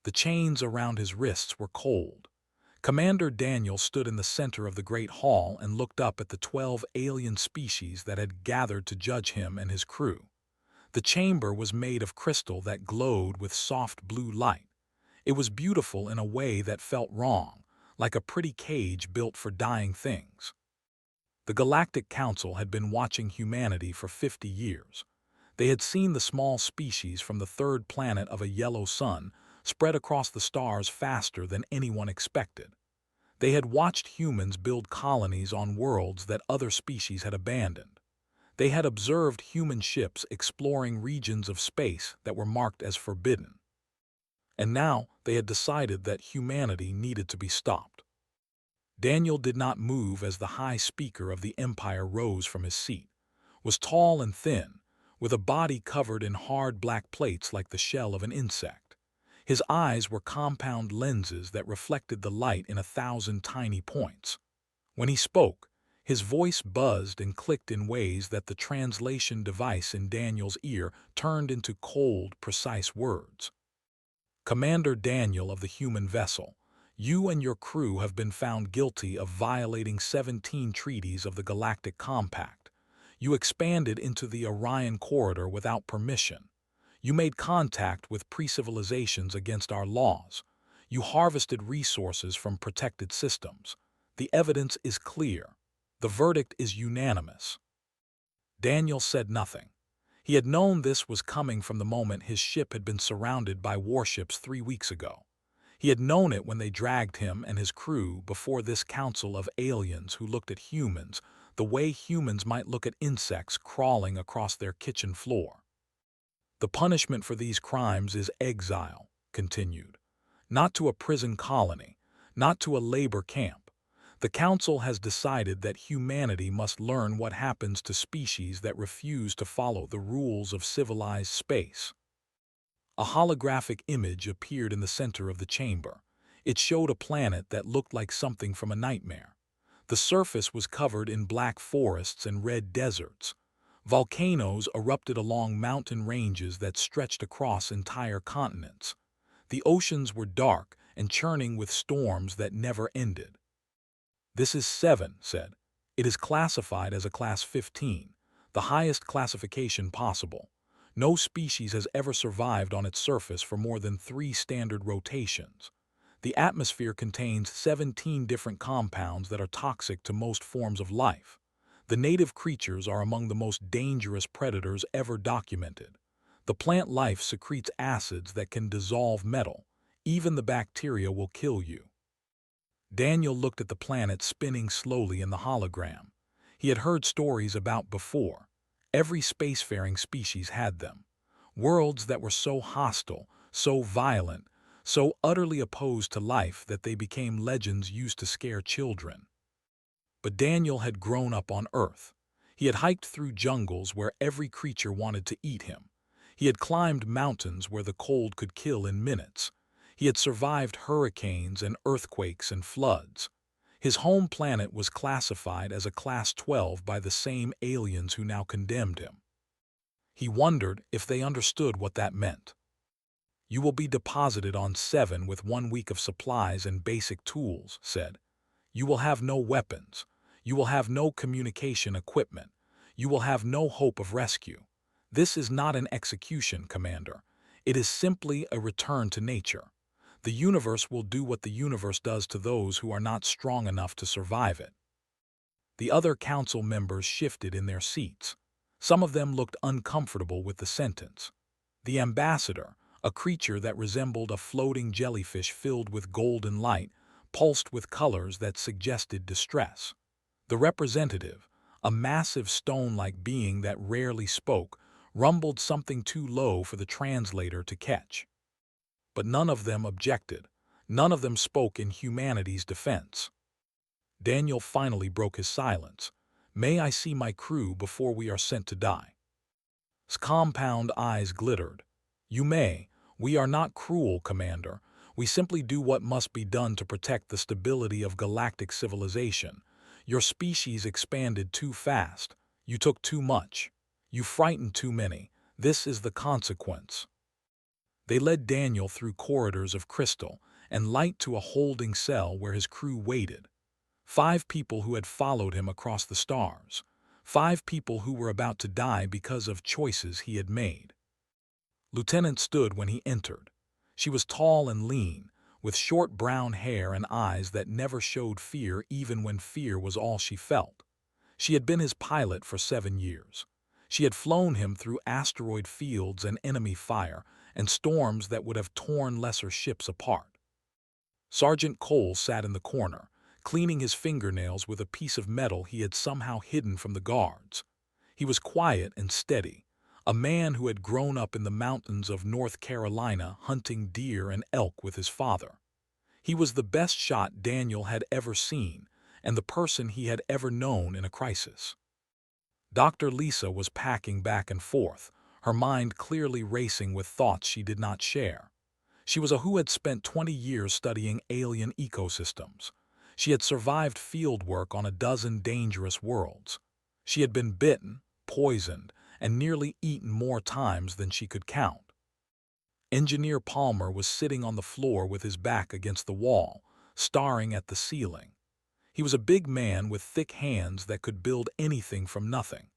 The chains around his wrists were cold. Commander Daniel stood in the center of the great hall and looked up at the 12 alien species that had gathered to judge him and his crew. The chamber was made of crystal that glowed with soft blue light. It was beautiful in a way that felt wrong, like a pretty cage built for dying things. The Galactic Council had been watching humanity for 50 years. They had seen the small species from the third planet of a yellow sun spread across the stars faster than anyone expected. They had watched humans build colonies on worlds that other species had abandoned. They had observed human ships exploring regions of space that were marked as forbidden. And now they had decided that humanity needed to be stopped. Daniel did not move as the high speaker of the Empire rose from his seat, was tall and thin, with a body covered in hard black plates like the shell of an insect. His eyes were compound lenses that reflected the light in 1,000 tiny points. When he spoke, his voice buzzed and clicked in ways that the translation device in Daniel's ear turned into cold, precise words. Commander Daniel of the human vessel, you and your crew have been found guilty of violating 17 treaties of the Galactic Compact. You expanded into the Orion Corridor without permission. You made contact with pre-civilizations against our laws. You harvested resources from protected systems. The evidence is clear. The verdict is unanimous. Daniel said nothing. He had known this was coming from the moment his ship had been surrounded by warships 3 weeks ago. He had known it when they dragged him and his crew before this council of aliens who looked at humans the way humans might look at insects crawling across their kitchen floor. The punishment for these crimes is exile, continued. Not to a prison colony, not to a labor camp. The Council has decided that humanity must learn what happens to species that refuse to follow the rules of civilized space. A holographic image appeared in the center of the chamber. It showed a planet that looked like something from a nightmare. The surface was covered in black forests and red deserts. Volcanoes erupted along mountain ranges that stretched across entire continents. The oceans were dark and churning with storms that never ended. This is 7, said. It is classified as a Class 15, the highest classification possible. No species has ever survived on its surface for more than 3 standard rotations. The atmosphere contains 17 different compounds that are toxic to most forms of life. The native creatures are among the most dangerous predators ever documented. The plant life secretes acids that can dissolve metal. Even the bacteria will kill you. Daniel looked at the planet spinning slowly in the hologram. He had heard stories about before. Every spacefaring species had them. Worlds that were so hostile, so violent, so utterly opposed to life that they became legends used to scare children. But Daniel had grown up on Earth. He had hiked through jungles where every creature wanted to eat him. He had climbed mountains where the cold could kill in minutes. He had survived hurricanes and earthquakes and floods. His home planet was classified as a Class 12 by the same aliens who now condemned him. He wondered if they understood what that meant. You will be deposited on 7 with 1 week of supplies and basic tools, said. You will have no weapons. You will have no communication equipment. You will have no hope of rescue. This is not an execution, Commander. It is simply a return to nature. The universe will do what the universe does to those who are not strong enough to survive it. The other council members shifted in their seats. Some of them looked uncomfortable with the sentence. The ambassador, a creature that resembled a floating jellyfish filled with golden light, pulsed with colors that suggested distress. The representative, a massive stone-like being that rarely spoke, rumbled something too low for the translator to catch. But none of them objected. None of them spoke in humanity's defense. Daniel finally broke his silence. May I see my crew before we are sent to die? His compound eyes glittered. You may. We are not cruel, Commander. We simply do what must be done to protect the stability of galactic civilization. Your species expanded too fast. You took too much. You frightened too many. This is the consequence. They led Daniel through corridors of crystal and light to a holding cell where his crew waited. 5 people who had followed him across the stars. 5 people who were about to die because of choices he had made. Lieutenant stood when he entered. She was tall and lean, with short brown hair and eyes that never showed fear even when fear was all she felt. She had been his pilot for 7 years. She had flown him through asteroid fields and enemy fire and storms that would have torn lesser ships apart. Sergeant Cole sat in the corner, cleaning his fingernails with a piece of metal he had somehow hidden from the guards. He was quiet and steady, a man who had grown up in the mountains of North Carolina hunting deer and elk with his father. He was the best shot Daniel had ever seen and the person he had ever known in a crisis. Dr. Lisa was packing back and forth, her mind clearly racing with thoughts she did not share. She was a who had spent 20 years studying alien ecosystems. She had survived field work on a dozen dangerous worlds. She had been bitten, poisoned, and nearly eaten more times than she could count. Engineer Palmer was sitting on the floor with his back against the wall, staring at the ceiling. He was a big man with thick hands that could build anything from nothing.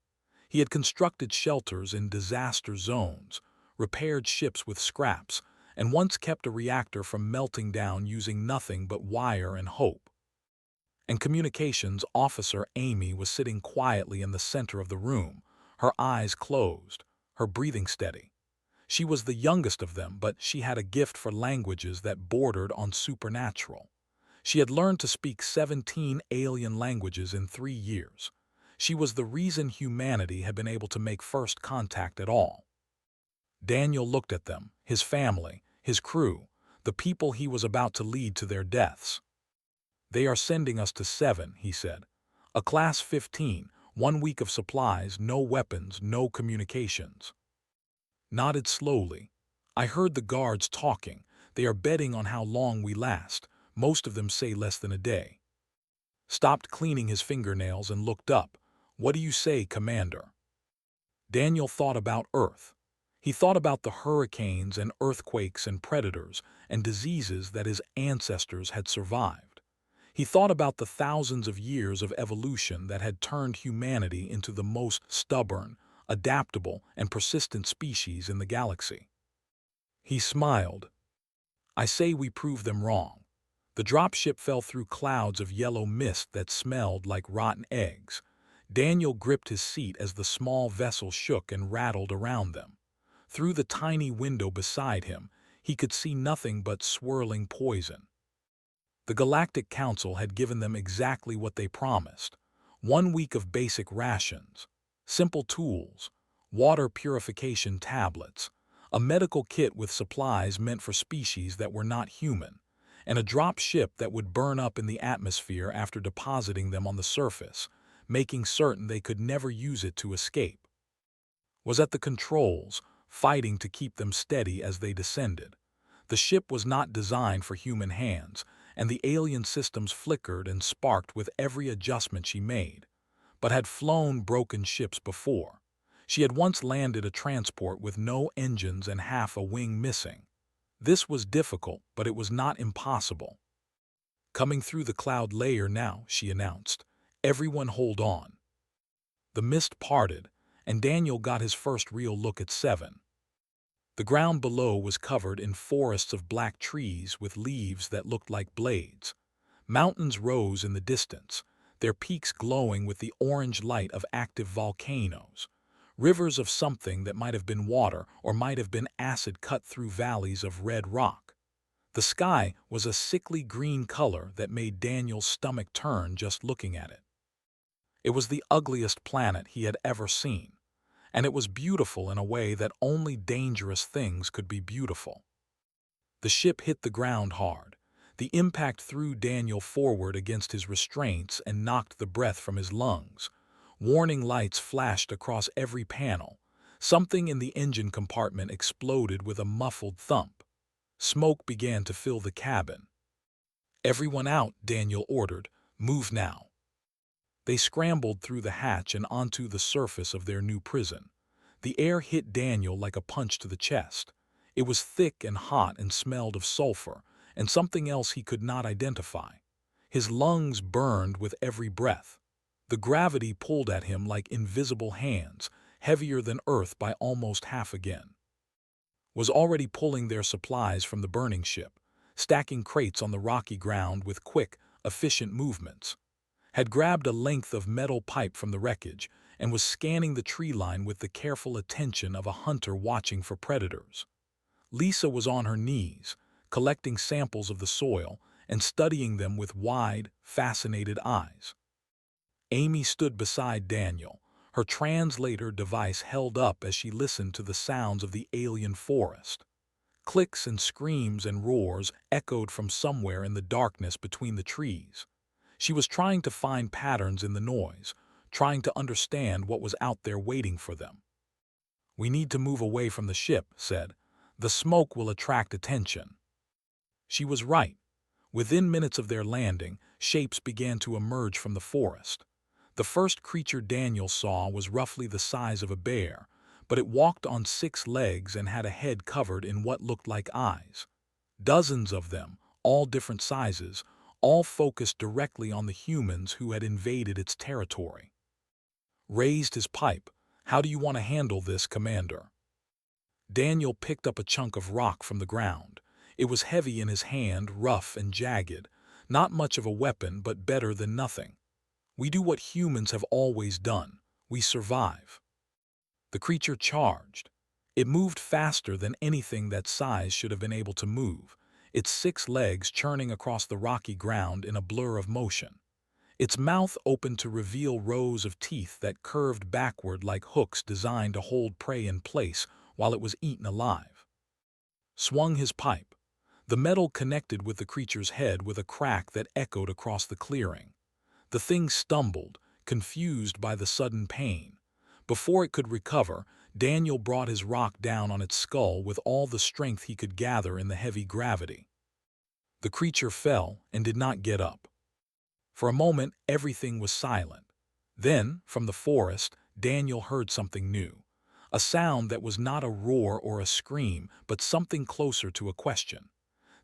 He had constructed shelters in disaster zones, repaired ships with scraps, and once kept a reactor from melting down using nothing but wire and hope. And Communications Officer Amy was sitting quietly in the center of the room, her eyes closed, her breathing steady. She was the youngest of them, but she had a gift for languages that bordered on supernatural. She had learned to speak 17 alien languages in 3 years. She was the reason humanity had been able to make first contact at all. Daniel looked at them, his family, his crew, the people he was about to lead to their deaths. "They are sending us to 7, he said. "A class 15, 1 week of supplies, no weapons, no communications." Nodded slowly. "I heard the guards talking. They are betting on how long we last. Most of them say less than a day." Stopped cleaning his fingernails and looked up. "What do you say, Commander?" Daniel thought about Earth. He thought about the hurricanes and earthquakes and predators and diseases that his ancestors had survived. He thought about the thousands of years of evolution that had turned humanity into the most stubborn, adaptable, and persistent species in the galaxy. He smiled. "I say we prove them wrong." The dropship fell through clouds of yellow mist that smelled like rotten eggs. Daniel gripped his seat as the small vessel shook and rattled around them. Through the tiny window beside him, he could see nothing but swirling poison. The Galactic Council had given them exactly what they promised: 1 week of basic rations, simple tools, water purification tablets, a medical kit with supplies meant for species that were not human, and a drop ship that would burn up in the atmosphere after depositing them on the surface, making certain they could never use it to escape. Was at the controls, fighting to keep them steady as they descended. The ship was not designed for human hands, and the alien systems flickered and sparked with every adjustment she made, but had flown broken ships before. She had once landed a transport with no engines and half a wing missing. This was difficult, but it was not impossible. "Coming through the cloud layer now," she announced. "Everyone hold on." The mist parted, and Daniel got his first real look at 7. The ground below was covered in forests of black trees with leaves that looked like blades. Mountains rose in the distance, their peaks glowing with the orange light of active volcanoes. Rivers of something that might have been water or might have been acid cut through valleys of red rock. The sky was a sickly green color that made Daniel's stomach turn just looking at it. It was the ugliest planet he had ever seen, and it was beautiful in a way that only dangerous things could be beautiful. The ship hit the ground hard. The impact threw Daniel forward against his restraints and knocked the breath from his lungs. Warning lights flashed across every panel. Something in the engine compartment exploded with a muffled thump. Smoke began to fill the cabin. "Everyone out," Daniel ordered. "Move now." They scrambled through the hatch and onto the surface of their new prison. The air hit Daniel like a punch to the chest. It was thick and hot and smelled of sulfur, and something else he could not identify. His lungs burned with every breath. The gravity pulled at him like invisible hands, heavier than Earth by almost half again. Was already pulling their supplies from the burning ship, stacking crates on the rocky ground with quick, efficient movements. Had grabbed a length of metal pipe from the wreckage and was scanning the tree line with the careful attention of a hunter watching for predators. Lisa was on her knees, collecting samples of the soil and studying them with wide, fascinated eyes. Amy stood beside Daniel, her translator device held up as she listened to the sounds of the alien forest. Clicks and screams and roars echoed from somewhere in the darkness between the trees. She was trying to find patterns in the noise, trying to understand what was out there waiting for them. "We need to move away from the ship," said. "The smoke will attract attention." She was right. Within minutes of their landing, shapes began to emerge from the forest. The first creature Daniel saw was roughly the size of a bear, but it walked on 6 legs and had a head covered in what looked like eyes. Dozens of them, all different sizes, all focused directly on the humans who had invaded its territory. Raised his pipe. "How do you want to handle this, Commander?" Daniel picked up a chunk of rock from the ground. It was heavy in his hand, rough and jagged. Not much of a weapon, but better than nothing. "We do what humans have always done. We survive." The creature charged. It moved faster than anything that size should have been able to move, its 6 legs churning across the rocky ground in a blur of motion. Its mouth opened to reveal rows of teeth that curved backward like hooks designed to hold prey in place while it was eaten alive. Swung his pipe. The metal connected with the creature's head with a crack that echoed across the clearing. The thing stumbled, confused by the sudden pain. Before it could recover, Daniel brought his rock down on its skull with all the strength he could gather in the heavy gravity. The creature fell and did not get up. For a moment, everything was silent. Then, from the forest, Daniel heard something new. A sound that was not a roar or a scream, but something closer to a question.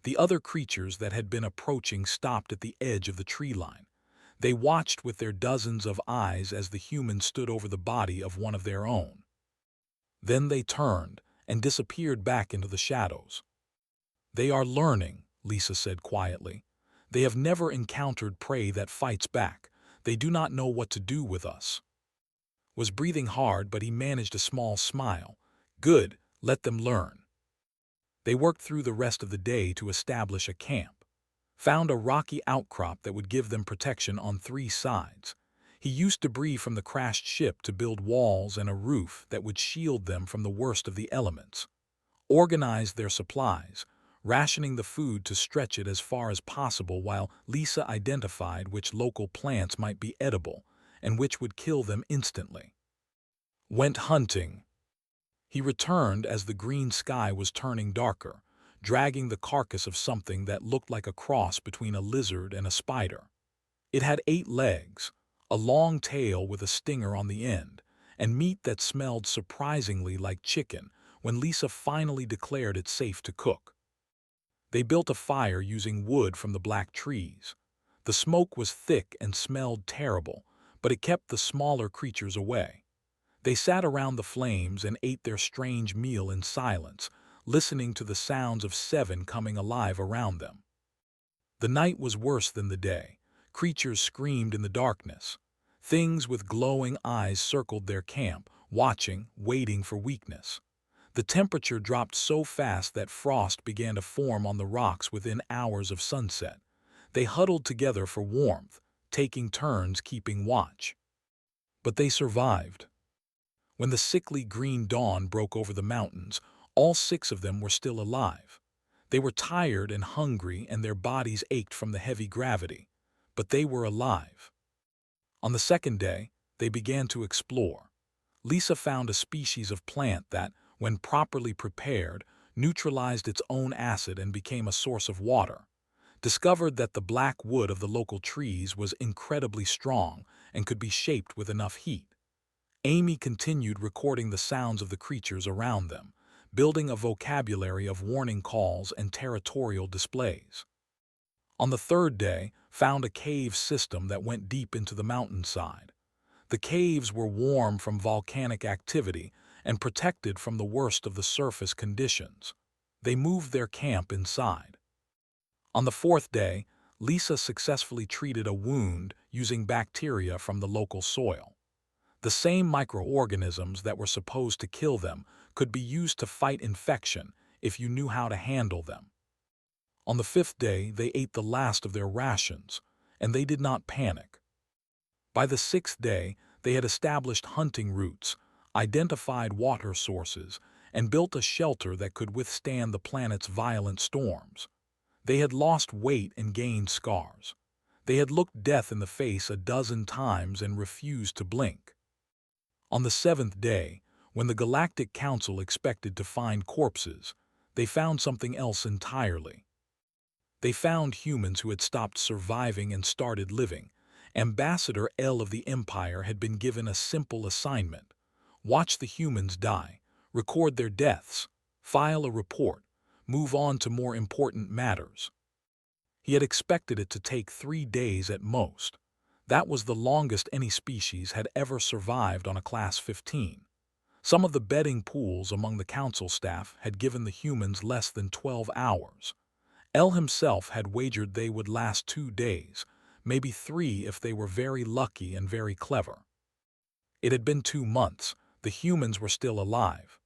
The other creatures that had been approaching stopped at the edge of the tree line. They watched with their dozens of eyes as the humans stood over the body of one of their own. Then they turned and disappeared back into the shadows. "They are learning," Lisa said quietly. "They have never encountered prey that fights back. They do not know what to do with us." Was breathing hard, but he managed a small smile. "Good, let them learn." They worked through the rest of the day to establish a camp. Found a rocky outcrop that would give them protection on 3 sides. He used debris from the crashed ship to build walls and a roof that would shield them from the worst of the elements. Organized their supplies, rationing the food to stretch it as far as possible while Lisa identified which local plants might be edible and which would kill them instantly. Went hunting. He returned as the green sky was turning darker, dragging the carcass of something that looked like a cross between a lizard and a spider. It had 8 legs, a long tail with a stinger on the end, and meat that smelled surprisingly like chicken when Lisa finally declared it safe to cook. They built a fire using wood from the black trees. The smoke was thick and smelled terrible, but it kept the smaller creatures away. They sat around the flames and ate their strange meal in silence, listening to the sounds of 7 coming alive around them. The night was worse than the day. Creatures screamed in the darkness. Things with glowing eyes circled their camp, watching, waiting for weakness. The temperature dropped so fast that frost began to form on the rocks within hours of sunset. They huddled together for warmth, taking turns keeping watch. But they survived. When the sickly green dawn broke over the mountains, all 6 of them were still alive. They were tired and hungry and their bodies ached from the heavy gravity, but they were alive. On the second day, they began to explore. Lisa found a species of plant that, when properly prepared, neutralized its own acid and became a source of water. Discovered that the black wood of the local trees was incredibly strong and could be shaped with enough heat. Amy continued recording the sounds of the creatures around them, building a vocabulary of warning calls and territorial displays. On the third day, found a cave system that went deep into the mountainside. The caves were warm from volcanic activity and protected from the worst of the surface conditions. They moved their camp inside. On the fourth day, Lisa successfully treated a wound using bacteria from the local soil. The same microorganisms that were supposed to kill them could be used to fight infection if you knew how to handle them. On the fifth day, they ate the last of their rations, and they did not panic. By the sixth day, they had established hunting routes, identified water sources, and built a shelter that could withstand the planet's violent storms. They had lost weight and gained scars. They had looked death in the face a dozen times and refused to blink. On the seventh day, when the Galactic Council expected to find corpses, they found something else entirely. They found humans who had stopped surviving and started living. Ambassador L of the Empire had been given a simple assignment: watch the humans die, record their deaths, file a report, move on to more important matters. He had expected it to take 3 days at most. That was the longest any species had ever survived on a Class 15. Some of the betting pools among the council staff had given the humans less than 12 hours. L himself had wagered they would last 2 days, maybe 3 if they were very lucky and very clever. It had been 2 months. The humans were still alive.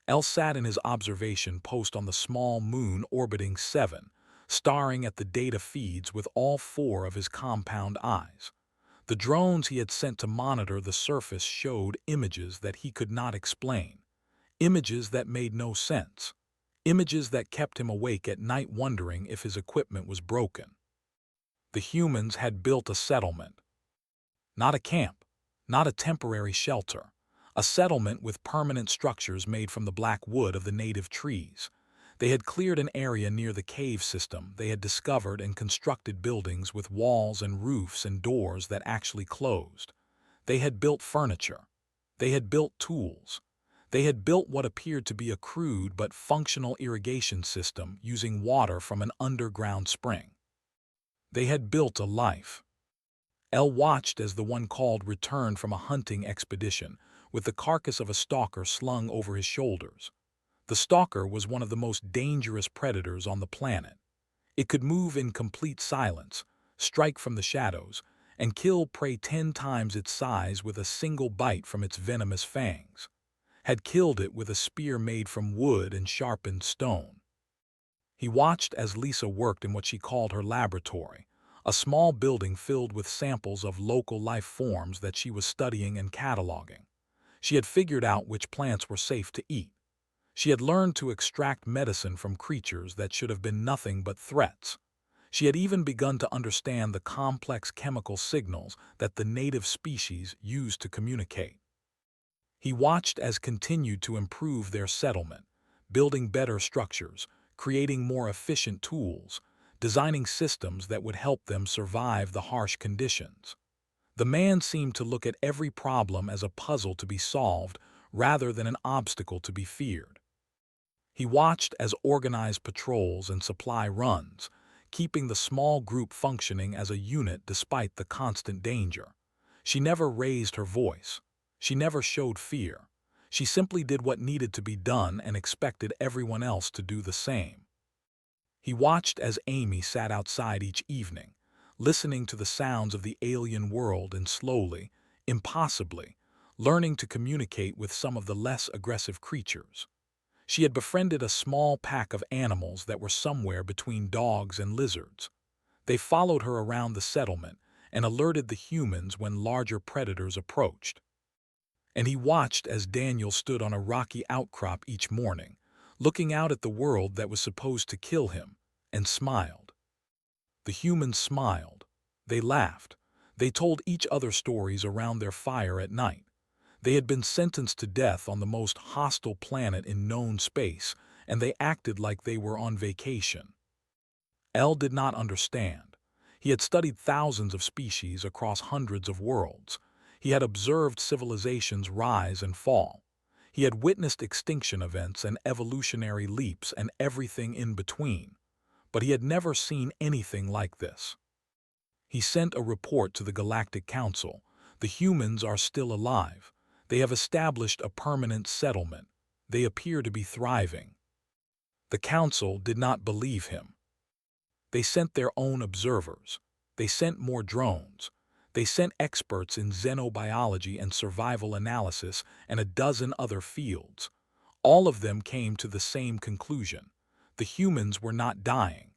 L sat in his observation post on the small moon orbiting 7, staring at the data feeds with all 4 of his compound eyes. The drones he had sent to monitor the surface showed images that he could not explain, images that made no sense, images that kept him awake at night wondering if his equipment was broken. The humans had built a settlement. Not a camp, not a temporary shelter. A settlement with permanent structures made from the black wood of the native trees. They had cleared an area near the cave system. They had discovered and constructed buildings with walls and roofs and doors that actually closed. They had built furniture. They had built tools. They had built what appeared to be a crude but functional irrigation system using water from an underground spring. They had built a life. El watched as the one called returned from a hunting expedition, with the carcass of a stalker slung over his shoulders. The stalker was one of the most dangerous predators on the planet. It could move in complete silence, strike from the shadows, and kill prey 10 times its size with a single bite from its venomous fangs. Had killed it with a spear made from wood and sharpened stone. He watched as Lisa worked in what she called her laboratory, a small building filled with samples of local life forms that she was studying and cataloging. She had figured out which plants were safe to eat. She had learned to extract medicine from creatures that should have been nothing but threats. She had even begun to understand the complex chemical signals that the native species used to communicate. He watched as continued to improve their settlement, building better structures, creating more efficient tools, designing systems that would help them survive the harsh conditions. The man seemed to look at every problem as a puzzle to be solved rather than an obstacle to be feared. He watched as organized patrols and supply runs, keeping the small group functioning as a unit despite the constant danger. She never raised her voice. She never showed fear. She simply did what needed to be done and expected everyone else to do the same. He watched as Amy sat outside each evening, listening to the sounds of the alien world and slowly, impossibly, learning to communicate with some of the less aggressive creatures. She had befriended a small pack of animals that were somewhere between dogs and lizards. They followed her around the settlement and alerted the humans when larger predators approached. And he watched as Daniel stood on a rocky outcrop each morning, looking out at the world that was supposed to kill him, and smiled. The humans smiled. They laughed. They told each other stories around their fire at night. They had been sentenced to death on the most hostile planet in known space, and they acted like they were on vacation. El did not understand. He had studied thousands of species across hundreds of worlds. He had observed civilizations rise and fall. He had witnessed extinction events and evolutionary leaps and everything in between, but he had never seen anything like this. He sent a report to the Galactic Council. The humans are still alive. They have established a permanent settlement. They appear to be thriving. The Council did not believe him. They sent their own observers. They sent more drones. They sent experts in xenobiology and survival analysis and a dozen other fields. All of them came to the same conclusion. The humans were not dying.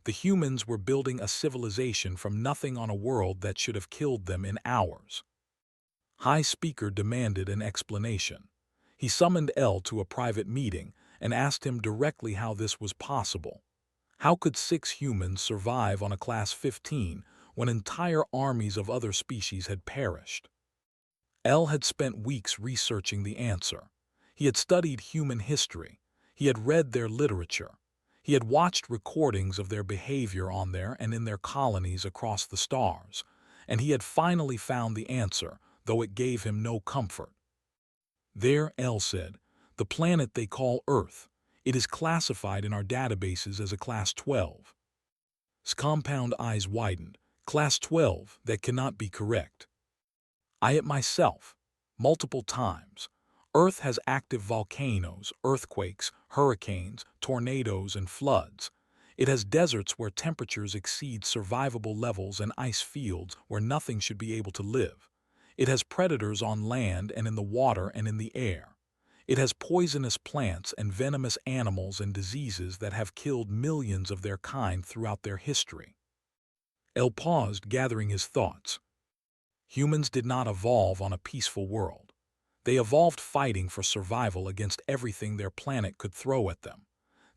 The humans were building a civilization from nothing on a world that should have killed them in hours. High Speaker demanded an explanation. He summoned L to a private meeting and asked him directly how this was possible. How could 6 humans survive on a Class 15 when entire armies of other species had perished? L had spent weeks researching the answer. He had studied human history. He had read their literature. He had watched recordings of their behavior on there and in their colonies across the stars, and he had finally found the answer, though it gave him no comfort. There, L said, the planet they call Earth. It is classified in our databases as a Class 12. His compound eyes widened. Class 12, that cannot be correct. I it myself, multiple times. Earth has active volcanoes, earthquakes, hurricanes, tornadoes, and floods. It has deserts where temperatures exceed survivable levels and ice fields where nothing should be able to live. It has predators on land and in the water and in the air. It has poisonous plants and venomous animals and diseases that have killed millions of their kind throughout their history. El paused, gathering his thoughts. Humans did not evolve on a peaceful world. They evolved fighting for survival against everything their planet could throw at them.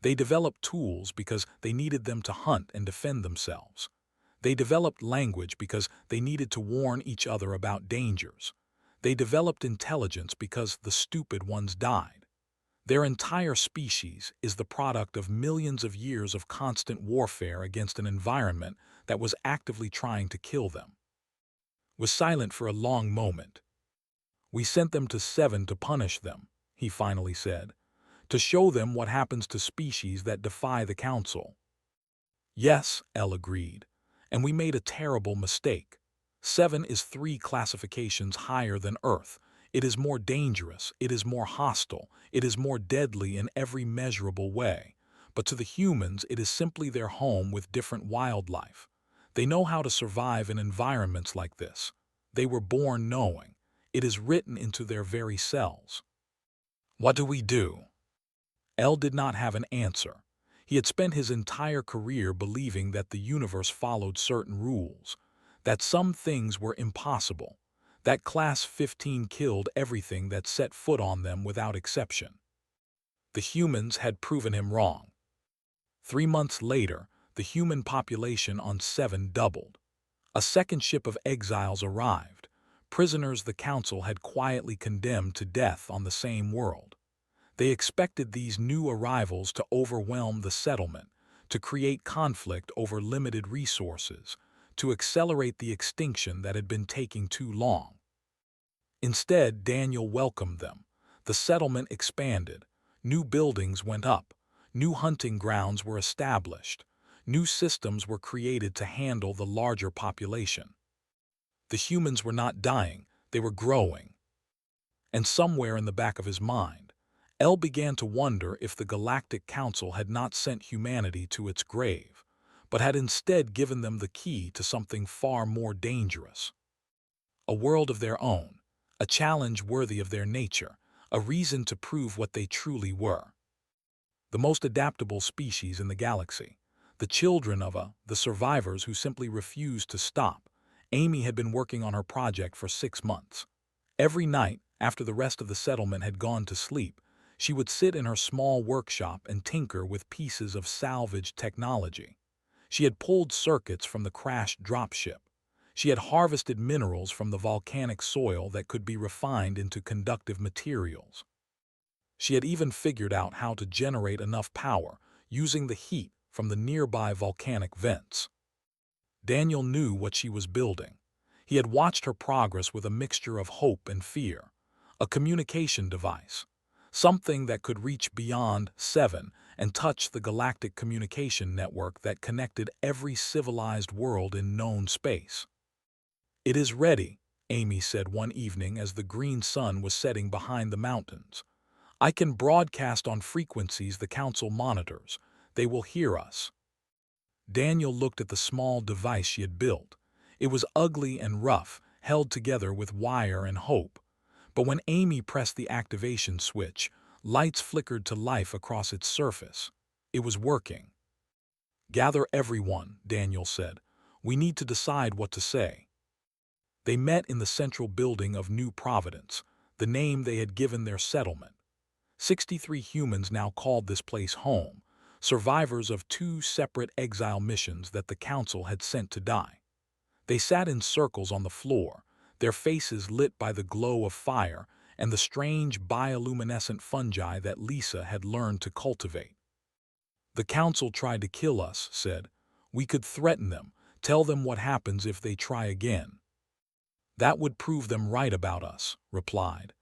They developed tools because they needed them to hunt and defend themselves. They developed language because they needed to warn each other about dangers. They developed intelligence because the stupid ones died. Their entire species is the product of millions of years of constant warfare against an environment that was actively trying to kill them. Was silent for a long moment. We sent them to 7 to punish them, he finally said, to show them what happens to species that defy the Council. Yes, L agreed, and we made a terrible mistake. 7 is 3 classifications higher than Earth. It is more dangerous, it is more hostile, it is more deadly in every measurable way. But to the humans, it is simply their home with different wildlife. They know how to survive in environments like this. They were born knowing. It is written into their very cells. What do we do? L did not have an answer. He had spent his entire career believing that the universe followed certain rules, that some things were impossible, that Class 15 killed everything that set foot on them without exception. The humans had proven him wrong. 3 months later, the human population on 7 doubled. A second ship of exiles arrived, prisoners the Council had quietly condemned to death on the same world. They expected these new arrivals to overwhelm the settlement, to create conflict over limited resources, to accelerate the extinction that had been taking too long. Instead, Daniel welcomed them. The settlement expanded. New buildings went up. New hunting grounds were established. New systems were created to handle the larger population. The humans were not dying, they were growing. And somewhere in the back of his mind, L began to wonder if the Galactic Council had not sent humanity to its grave, but had instead given them the key to something far more dangerous. A world of their own, a challenge worthy of their nature, a reason to prove what they truly were. The most adaptable species in the galaxy, the children of the survivors who simply refused to stop. Amy had been working on her project for 6 months. Every night, after the rest of the settlement had gone to sleep, she would sit in her small workshop and tinker with pieces of salvaged technology. She had pulled circuits from the crashed dropship. She had harvested minerals from the volcanic soil that could be refined into conductive materials. She had even figured out how to generate enough power using the heat from the nearby volcanic vents. Daniel knew what she was building. He had watched her progress with a mixture of hope and fear. A communication device. something that could reach beyond 7 and touch the galactic communication network that connected every civilized world in known space. "It is ready," Amy said one evening as the green sun was setting behind the mountains. "I can broadcast on frequencies the Council monitors. They will hear us." Daniel looked at the small device she had built. It was ugly and rough, held together with wire and hope. But when Amy pressed the activation switch, lights flickered to life across its surface. It was working. "Gather everyone," Daniel said. "We need to decide what to say." They met in the central building of New Providence, the name they had given their settlement. 63 humans now called this place home, survivors of 2 separate exile missions that the Council had sent to die. They sat in circles on the floor, their faces lit by the glow of fire and the strange bioluminescent fungi that Lisa had learned to cultivate. "The Council tried to kill us," said. "We could threaten them, tell them what happens if they try again." "That would prove them right about us," replied.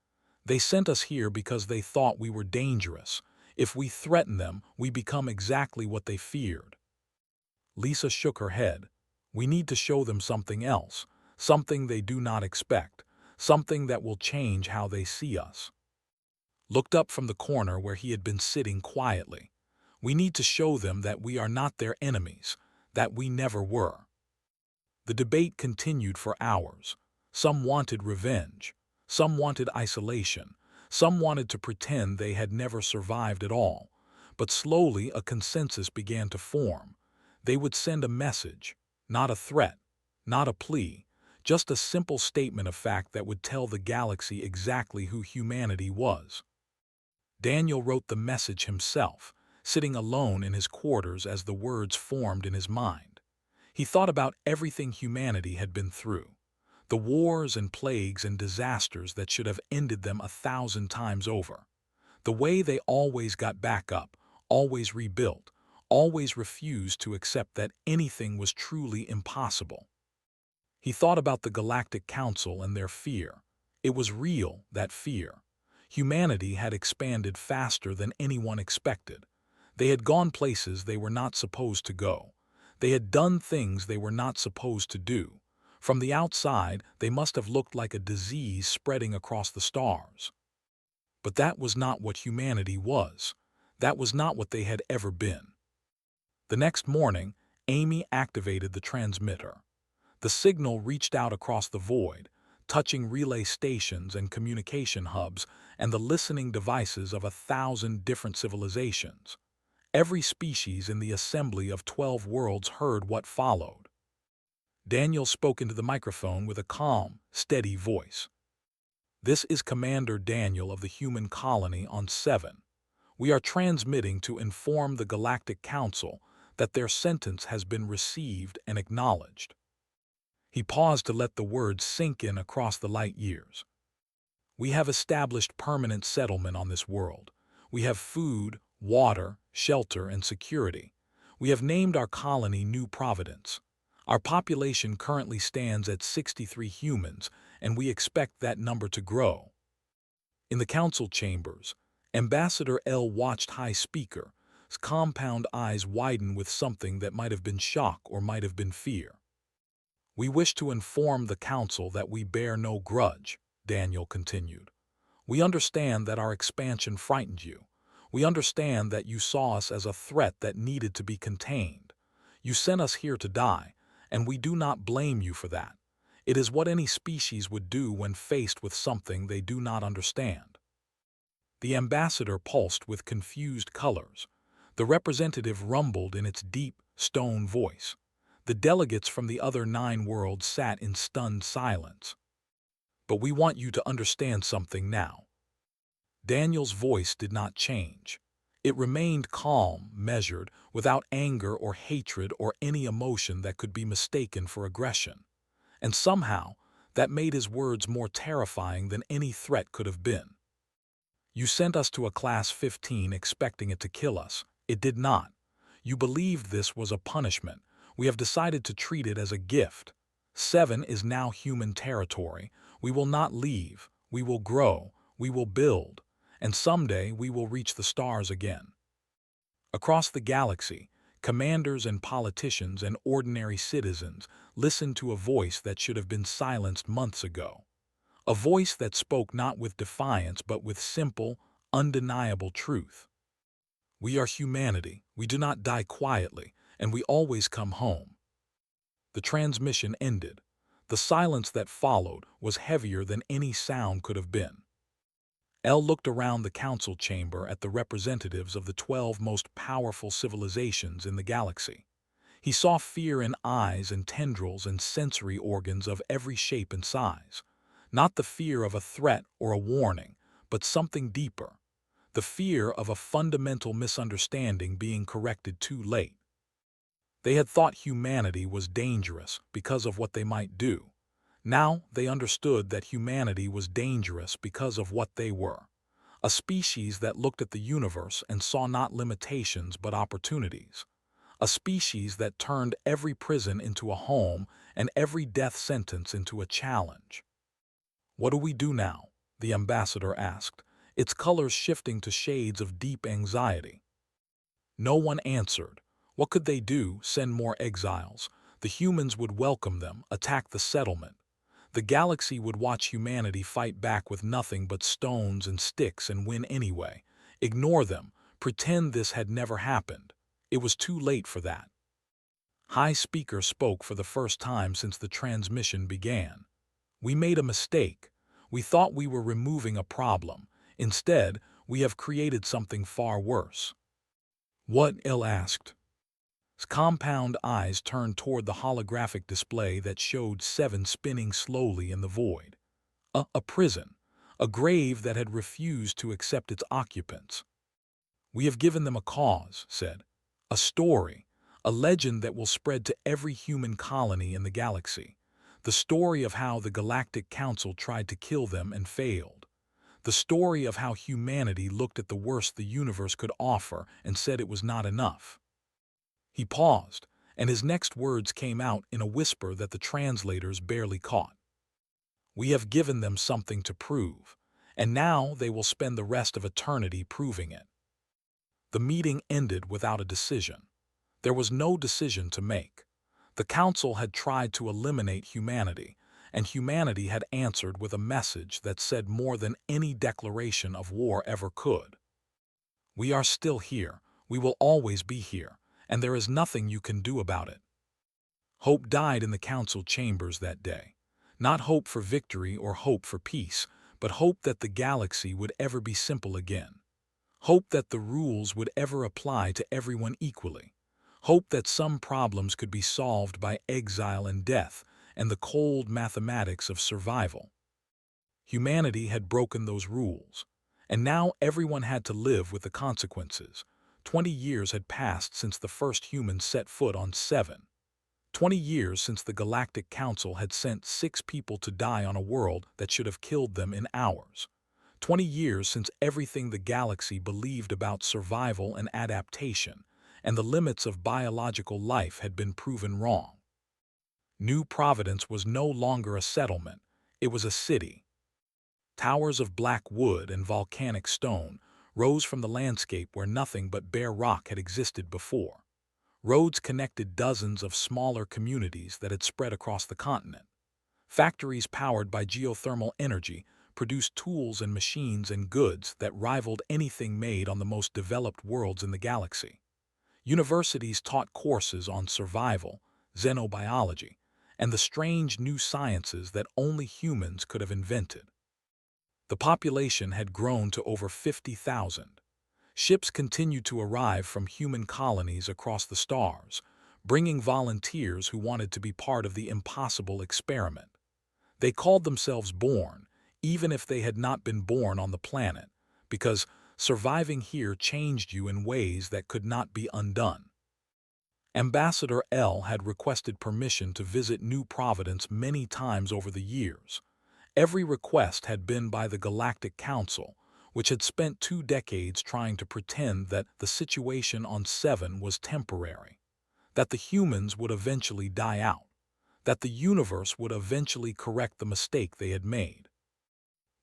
"They sent us here because they thought we were dangerous. If we threaten them, we become exactly what they feared." Lisa shook her head. "We need to show them something else, something they do not expect, something that will change how they see us." Looked up from the corner where he had been sitting quietly. "We need to show them that we are not their enemies, that we never were." The debate continued for hours. Some wanted revenge. Some wanted isolation. Some wanted to pretend they had never survived at all. But slowly a consensus began to form. They would send a message, not a threat, not a plea, just a simple statement of fact that would tell the galaxy exactly who humanity was. Daniel wrote the message himself, sitting alone in his quarters as the words formed in his mind. He thought about everything humanity had been through. The wars and plagues and disasters that should have ended them 1,000 times over. The way they always got back up, always rebuilt, always refused to accept that anything was truly impossible. He thought about the Galactic Council and their fear. It was real, that fear. Humanity had expanded faster than anyone expected. They had gone places they were not supposed to go. They had done things they were not supposed to do. From the outside, they must have looked like a disease spreading across the stars. But that was not what humanity was. That was not what they had ever been. The next morning, Amy activated the transmitter. The signal reached out across the void, touching relay stations and communication hubs and the listening devices of 1,000 different civilizations. Every species in the assembly of 12 worlds heard what followed. Daniel spoke into the microphone with a calm, steady voice. "This is Commander Daniel of the human colony on 7. We are transmitting to inform the Galactic Council that their sentence has been received and acknowledged." He paused to let the words sink in across the light years. "We have established permanent settlement on this world. We have food, water, shelter, and security. We have named our colony New Providence. Our population currently stands at 63 humans, and we expect that number to grow." In the council chambers, Ambassador L watched High Speaker's compound eyes widen with something that might have been shock or might have been fear. "We wish to inform the council that we bear no grudge," Daniel continued. "We understand that our expansion frightened you. We understand that you saw us as a threat that needed to be contained. You sent us here to die, and we do not blame you for that. It is what any species would do when faced with something they do not understand." The ambassador pulsed with confused colors. The representative rumbled in its deep, stone voice. The delegates from the other 9 worlds sat in stunned silence. "But we want you to understand something now." Daniel's voice did not change. It remained calm, measured, without anger or hatred or any emotion that could be mistaken for aggression. And somehow, that made his words more terrifying than any threat could have been. "You sent us to a Class 15 expecting it to kill us. It did not. You believed this was a punishment. We have decided to treat it as a gift. 7 is now human territory. We will not leave. We will grow. We will build. and someday we will reach the stars again. Across the galaxy, commanders and politicians and ordinary citizens listened to a voice that should have been silenced months ago. A voice that spoke not with defiance but with simple, undeniable truth. We are humanity, we do not die quietly, and we always come home. The transmission ended. The silence that followed was heavier than any sound could have been. El looked around the council chamber at the representatives of the 12 most powerful civilizations in the galaxy. He saw fear in eyes and tendrils and sensory organs of every shape and size. Not the fear of a threat or a warning, but something deeper. The fear of a fundamental misunderstanding being corrected too late. They had thought humanity was dangerous because of what they might do. Now they understood that humanity was dangerous because of what they were. A species that looked at the universe and saw not limitations but opportunities. A species that turned every prison into a home and every death sentence into a challenge. "What do we do now?" the ambassador asked, its colors shifting to shades of deep anxiety. No one answered. What could they do? Send more exiles? The humans would welcome them, attack the settlement. The galaxy would watch humanity fight back with nothing but stones and sticks and win anyway. Ignore them, pretend this had never happened. It was too late for that. High Speaker spoke for the first time since the transmission began. "We made a mistake. We thought we were removing a problem. Instead, we have created something far worse." "What?" El asked. His compound eyes turned toward the holographic display that showed 7 spinning slowly in the void. A prison, a grave that had refused to accept its occupants. "We have given them a cause," said. "A story, a legend that will spread to every human colony in the galaxy. The story of how the Galactic Council tried to kill them and failed. The story of how humanity looked at the worst the universe could offer and said it was not enough." He paused, and his next words came out in a whisper that the translators barely caught. "We have given them something to prove, and now they will spend the rest of eternity proving it." The meeting ended without a decision. There was no decision to make. The council had tried to eliminate humanity, and humanity had answered with a message that said more than any declaration of war ever could. "We are still here, we will always be here, and there is nothing you can do about it." Hope died in the council chambers that day. Not hope for victory or hope for peace, but hope that the galaxy would ever be simple again. Hope that the rules would ever apply to everyone equally. Hope that some problems could be solved by exile and death and the cold mathematics of survival. Humanity had broken those rules, and now everyone had to live with the consequences. 20 years had passed since the first humans set foot on 7. 20 years since the Galactic Council had sent 6 people to die on a world that should have killed them in hours. 20 years since everything the galaxy believed about survival and adaptation and the limits of biological life had been proven wrong. New Providence was no longer a settlement, it was a city. Towers of black wood and volcanic stone rose from the landscape where nothing but bare rock had existed before. Roads connected dozens of smaller communities that had spread across the continent. Factories powered by geothermal energy produced tools and machines and goods that rivaled anything made on the most developed worlds in the galaxy. Universities taught courses on survival, xenobiology, and the strange new sciences that only humans could have invented. The population had grown to over 50,000. Ships continued to arrive from human colonies across the stars, bringing volunteers who wanted to be part of the impossible experiment. They called themselves born, even if they had not been born on the planet, because surviving here changed you in ways that could not be undone. Ambassador L had requested permission to visit New Providence many times over the years. Every request had been by the Galactic Council, which had spent 2 decades trying to pretend that the situation on 7 was temporary, that the humans would eventually die out, that the universe would eventually correct the mistake they had made.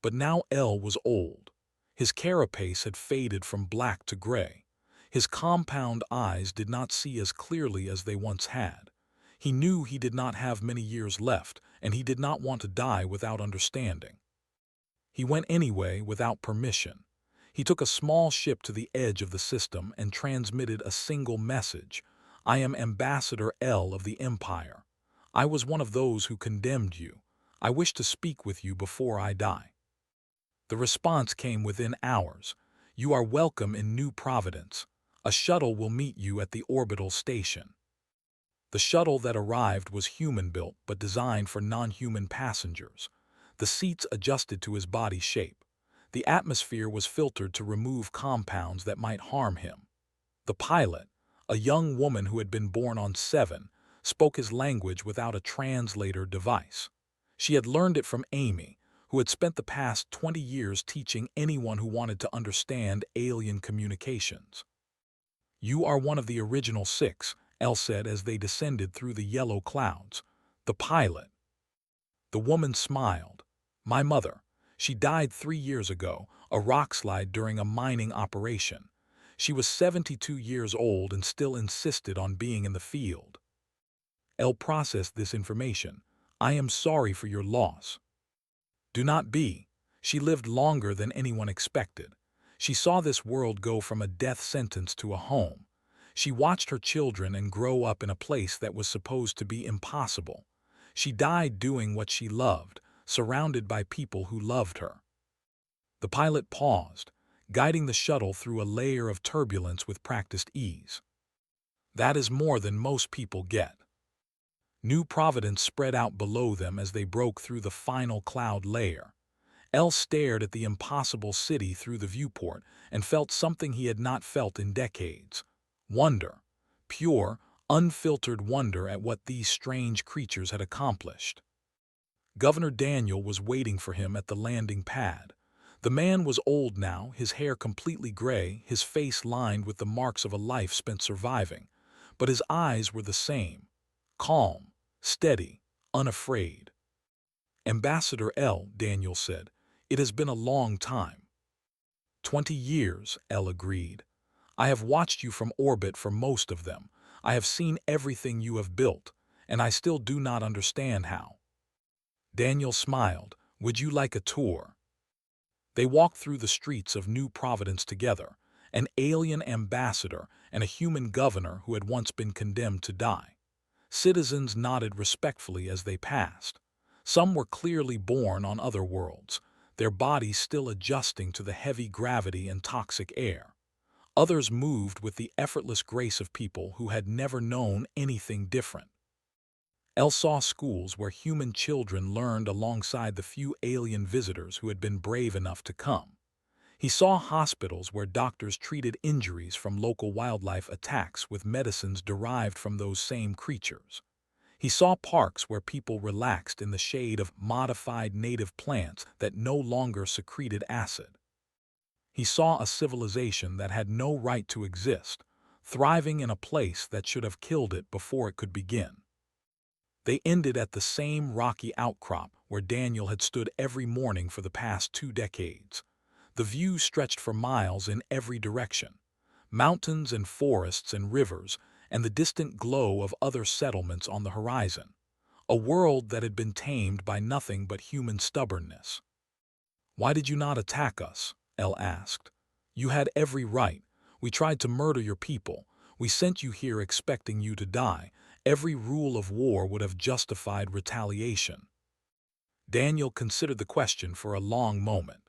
But now L was old. His carapace had faded from black to gray. His compound eyes did not see as clearly as they once had. He knew he did not have many years left, and he did not want to die without understanding. He went anyway without permission. He took a small ship to the edge of the system and transmitted a single message. "I am Ambassador L of the Empire. I was one of those who condemned you. I wish to speak with you before I die." The response came within hours. "You are welcome in New Providence. A shuttle will meet you at the orbital station." The shuttle that arrived was human-built but designed for non-human passengers. The seats adjusted to his body shape. The atmosphere was filtered to remove compounds that might harm him. The pilot, a young woman who had been born on 7, spoke his language without a translator device. She had learned it from Amy, who had spent the past 20 years teaching anyone who wanted to understand alien communications. "You are one of the original 6, Elle said as they descended through the yellow clouds. "The pilot." The woman smiled. "My mother. She died 3 years ago, a rockslide during a mining operation. She was 72 years old and still insisted on being in the field." Elle processed this information. "I am sorry for your loss." "Do not be. She lived longer than anyone expected. She saw this world go from a death sentence to a home. She watched her children and grow up in a place that was supposed to be impossible. She died doing what she loved, surrounded by people who loved her." The pilot paused, guiding the shuttle through a layer of turbulence with practiced ease. "That is more than most people get." New Providence spread out below them as they broke through the final cloud layer. Elle stared at the impossible city through the viewport and felt something he had not felt in decades. Wonder. Pure, unfiltered wonder at what these strange creatures had accomplished. Governor Daniel was waiting for him at the landing pad. The man was old now, his hair completely gray, his face lined with the marks of a life spent surviving. But his eyes were the same. Calm, steady, unafraid. "Ambassador L," Daniel said, "it has been a long time." 20 years, Elle agreed. "I have watched you from orbit for most of them. I have seen everything you have built, and I still do not understand how." Daniel smiled. "Would you like a tour?" They walked through the streets of New Providence together, an alien ambassador and a human governor who had once been condemned to die. Citizens nodded respectfully as they passed. Some were clearly born on other worlds, their bodies still adjusting to the heavy gravity and toxic air. Others moved with the effortless grace of people who had never known anything different. Elle saw schools where human children learned alongside the few alien visitors who had been brave enough to come. He saw hospitals where doctors treated injuries from local wildlife attacks with medicines derived from those same creatures. He saw parks where people relaxed in the shade of modified native plants that no longer secreted acid. He saw a civilization that had no right to exist, thriving in a place that should have killed it before it could begin. They ended at the same rocky outcrop where Daniel had stood every morning for the past 2 decades. The view stretched for miles in every direction. Mountains and forests and rivers, and the distant glow of other settlements on the horizon. A world that had been tamed by nothing but human stubbornness. "Why did you not attack us?" Elle asked. "You had every right. We tried to murder your people. We sent you here expecting you to die. Every rule of war would have justified retaliation." Daniel considered the question for a long moment.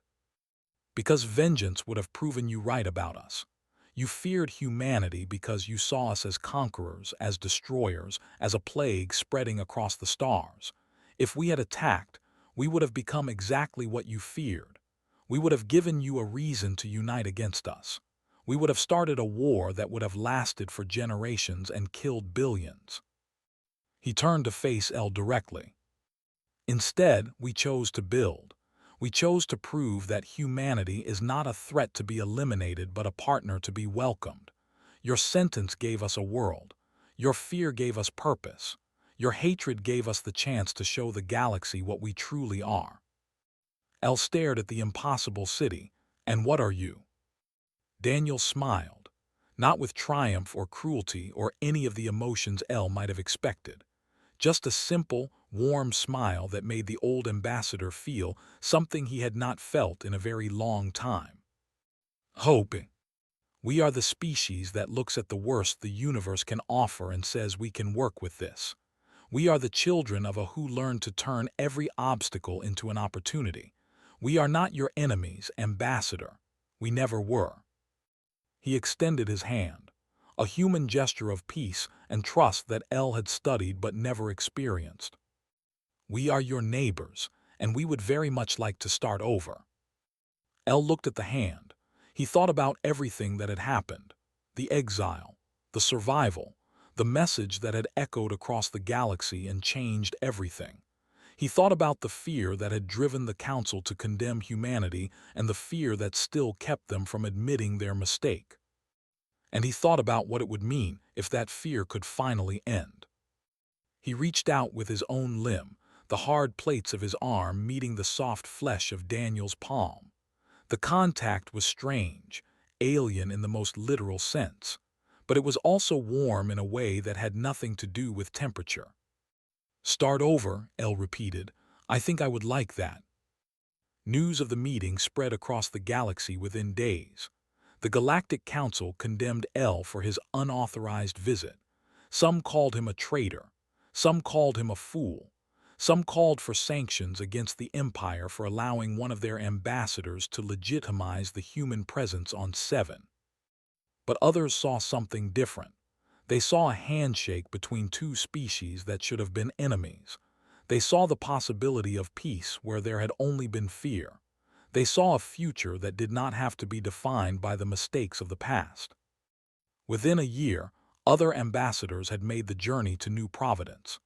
"Because vengeance would have proven you right about us. You feared humanity because you saw us as conquerors, as destroyers, as a plague spreading across the stars. If we had attacked, we would have become exactly what you feared. We would have given you a reason to unite against us. We would have started a war that would have lasted for generations and killed billions." He turned to face Elle directly. "Instead, we chose to build. We chose to prove that humanity is not a threat to be eliminated but a partner to be welcomed. Your sentence gave us a world. Your fear gave us purpose. Your hatred gave us the chance to show the galaxy what we truly are." Elle stared at the impossible city. And what are you? Daniel smiled, not with triumph or cruelty or any of the emotions Elle might have expected. Just a simple, warm smile that made the old ambassador feel something he had not felt in a very long time. Hoping. We are the species that looks at the worst the universe can offer and says we can work with this. We are the children of a who learned to turn every obstacle into an opportunity. We are not your enemies, ambassador. We never were. He extended his hand, a human gesture of peace and trust that Elle had studied but never experienced. We are your neighbors, and we would very much like to start over. Elle looked at the hand. He thought about everything that had happened, the exile, the survival, the message that had echoed across the galaxy and changed everything. He thought about the fear that had driven the Council to condemn humanity and the fear that still kept them from admitting their mistake. And he thought about what it would mean if that fear could finally end. He reached out with his own limb, the hard plates of his arm meeting the soft flesh of Daniel's palm. The contact was strange, alien in the most literal sense, but it was also warm in a way that had nothing to do with temperature. Start over, Elle repeated. I think I would like that. News of the meeting spread across the galaxy within days. The Galactic Council condemned Elle for his unauthorized visit. Some called him a traitor. Some called him a fool. Some called for sanctions against the Empire for allowing one of their ambassadors to legitimize the human presence on Seven. But others saw something different. They saw a handshake between two species that should have been enemies. They saw the possibility of peace where there had only been fear. They saw a future that did not have to be defined by the mistakes of the past. Within a year, other ambassadors had made the journey to New Providence.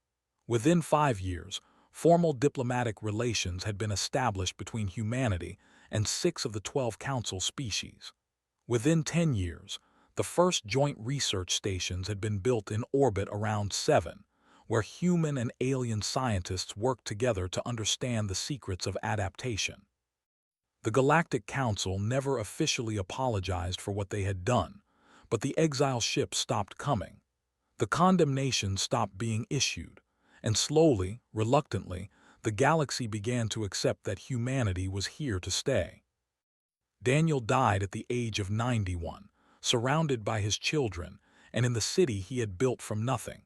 Within 5 years, formal diplomatic relations had been established between humanity and 6 of the 12 council species. Within 10 years, the first joint research stations had been built in orbit around Seven, where human and alien scientists worked together to understand the secrets of adaptation. The Galactic Council never officially apologized for what they had done, but the exile ships stopped coming. The condemnation stopped being issued, and slowly, reluctantly, the galaxy began to accept that humanity was here to stay. Daniel died at the age of 91, surrounded by his children, and in the city he had built from nothing.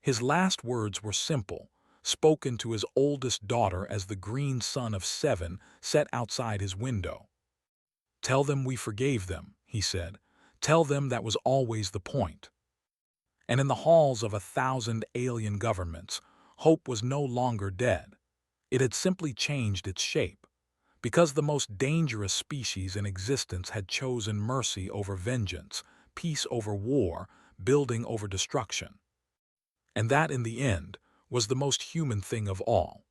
His last words were simple, spoken to his oldest daughter as the green sun of Seven set outside his window. "Tell them we forgave them," he said. "Tell them that was always the point." And in the halls of 1,000 alien governments, hope was no longer dead. It had simply changed its shape, because the most dangerous species in existence had chosen mercy over vengeance, peace over war, building over destruction. And that, in the end, was the most human thing of all.